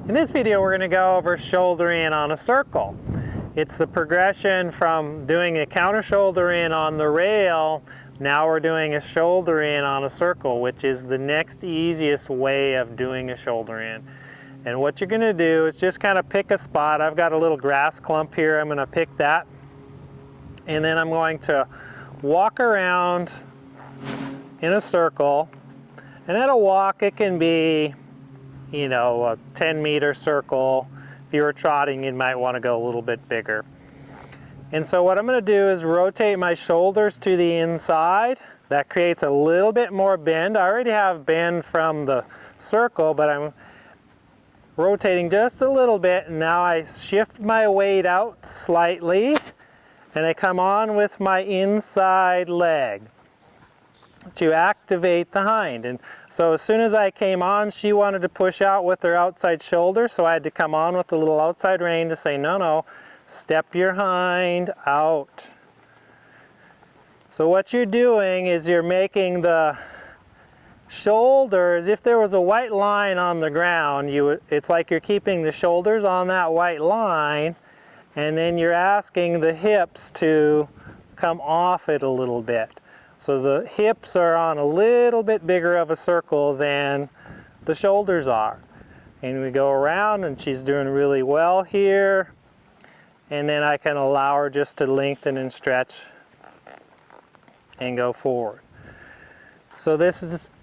In this video we're going to go over shoulder in on a circle. It's the progression from doing a counter shoulder in on the rail. Now we're doing a shoulder in on a circle, which is the next easiest way of doing a shoulder in. And what you're going to do is just kind of pick a spot. I've got a little grass clump here. I'm going to pick that. And then I'm going to walk around in a circle. And at a walk it can be, you know, a 10-meter circle. If you were trotting, you might want to go a little bit bigger. And so what I'm going to do is rotate my shoulders to the inside. That creates a little bit more bend. I already have bend from the circle, but I'm rotating just a little bit, and now I shift my weight out slightly, and I come on with my inside leg to activate the hind. And so as soon as I came on, she wanted to push out with her outside shoulder, so I had to come on with a little outside rein to say, no, step your hind out. So what you're doing is you're making the shoulders, if there was a white line on the ground, it's like you're keeping the shoulders on that white line, and then you're asking the hips to come off it a little bit. So the hips are on a little bit bigger of a circle than the shoulders are. And we go around, and she's doing really well here. And then I can allow her just to lengthen and stretch and go forward. So this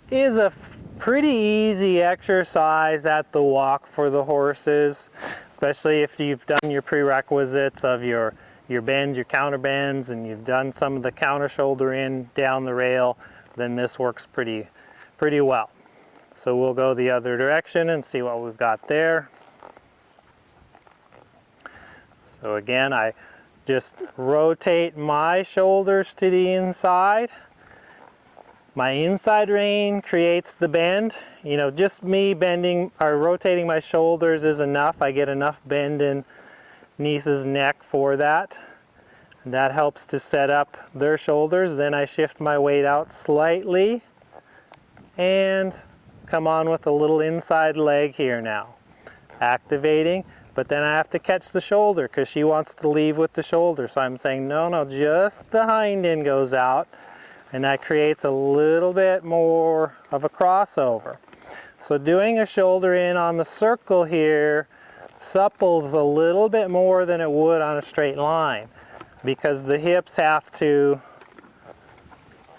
is a pretty easy exercise at the walk for the horses, especially if you've done your prerequisites of your bends, your counter bends, and you've done some of the counter shoulder in down the rail, then this works pretty well. So we'll go the other direction and see what we've got there. So again, I just rotate my shoulders to the inside. My inside rein creates the bend. You know, just me bending or rotating my shoulders is enough. I get enough bend in Niece's neck for that. And that helps to set up their shoulders. Then I shift my weight out slightly and come on with a little inside leg here now. Activating, but then I have to catch the shoulder because she wants to leave with the shoulder. So I'm saying, no, just the hind end goes out. And that creates a little bit more of a crossover. So doing a shoulder in on the circle here supples a little bit more than it would on a straight line, because the hips have to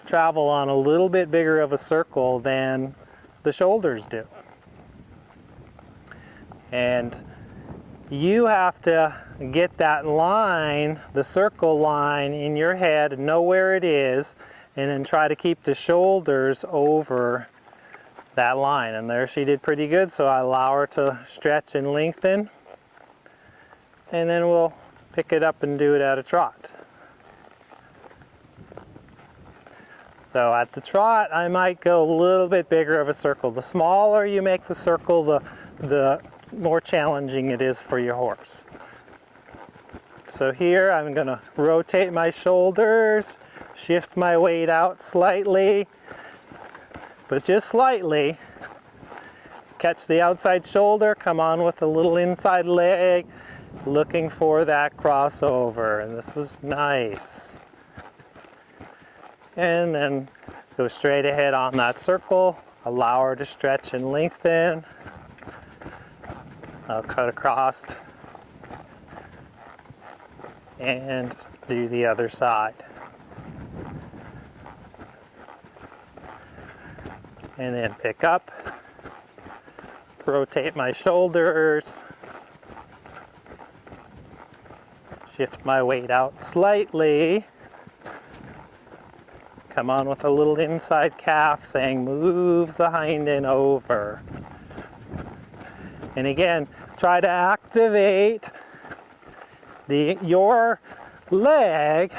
travel on a little bit bigger of a circle than the shoulders do. And you have to get that line, the circle line, in your head, know where it is, and then try to keep the shoulders over that line. And there she did pretty good, so I allow her to stretch and lengthen. And then we'll pick it up and do it at a trot. So at the trot, I might go a little bit bigger of a circle. The smaller you make the circle, the more challenging it is for your horse. So here I'm going to rotate my shoulders, shift my weight out slightly, but just slightly. Catch the outside shoulder, come on with a little inside leg, looking for that crossover, and this is nice. And then go straight ahead on that circle, allow her to stretch and lengthen. I'll cut across and do the other side. And then pick up, rotate my shoulders, shift my weight out slightly, come on with a little inside calf saying move the hind end over. And again, try to activate your leg.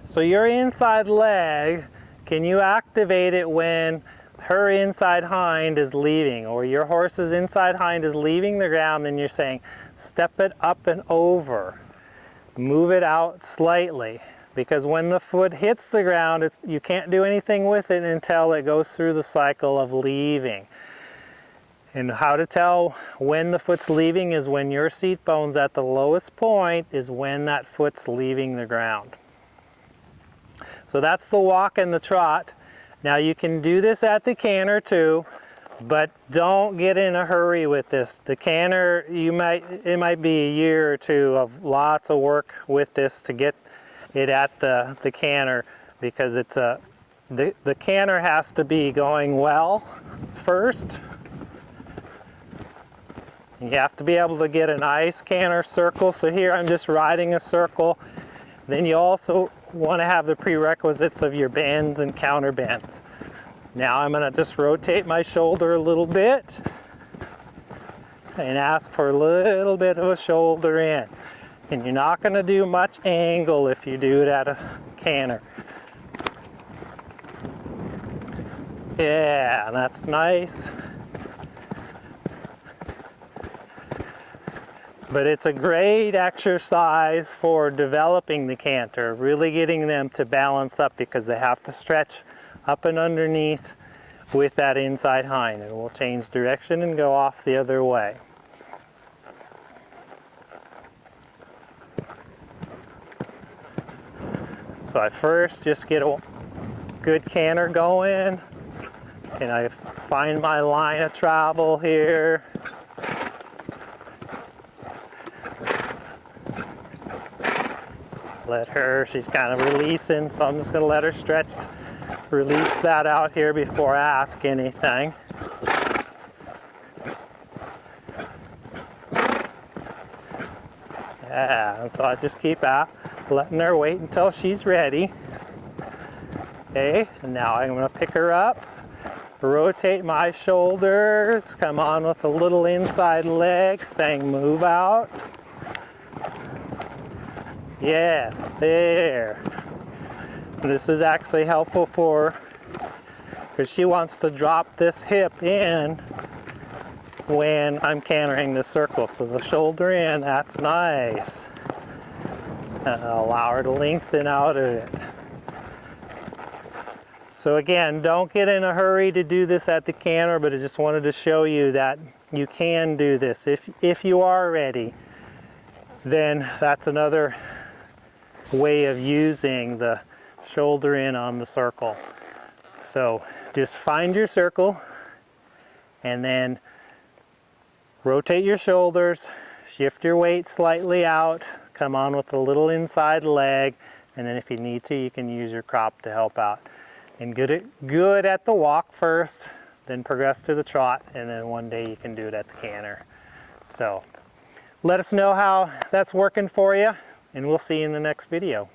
So your inside leg, can you activate it when her inside hind is leaving, or your horse's inside hind is leaving the ground, and you're saying step it up and over, move it out slightly, because when the foot hits the ground, you can't do anything with it until it goes through the cycle of leaving. And how to tell when the foot's leaving is when your seat bone's at the lowest point is when that foot's leaving the ground. So that's the walk and the trot. Now you can do this at the canter too, but don't get in a hurry with this. The canter, it might be a year or two of lots of work with this to get it at the canter, because it's the canter has to be going well first. You have to be able to get a nice canter circle. So here I'm just riding a circle. Then you also want to have the prerequisites of your bends and counter bends. Now I'm going to just rotate my shoulder a little bit and ask for a little bit of a shoulder in. And you're not going to do much angle if you do it at a canter. Yeah, that's nice. But it's a great exercise for developing the canter, really getting them to balance up, because they have to stretch up and underneath with that inside hind, and we'll change direction and go off the other way. So I first just get a good canter going, and I find my line of travel here. Let her, she's kind of releasing, so I'm just going to let her stretch, release that out here before I ask anything. Yeah, and so I just keep letting her wait until she's ready. Okay, and now I'm going to pick her up, rotate my shoulders, come on with a little inside leg, saying move out. Yes, there. This is actually helpful for, because she wants to drop this hip in when I'm cantering the circle. So the shoulder in, that's nice. Allow her to lengthen out of it. So again, don't get in a hurry to do this at the canter, but I just wanted to show you that you can do this. If you are ready, then that's another way of using the shoulder in on the circle. So just find your circle and then rotate your shoulders, shift your weight slightly out, come on with a little inside leg, and then if you need to, you can use your crop to help out. And good at the walk first, then progress to the trot, and then one day you can do it at the canter. So let us know how that's working for you, and we'll see you in the next video.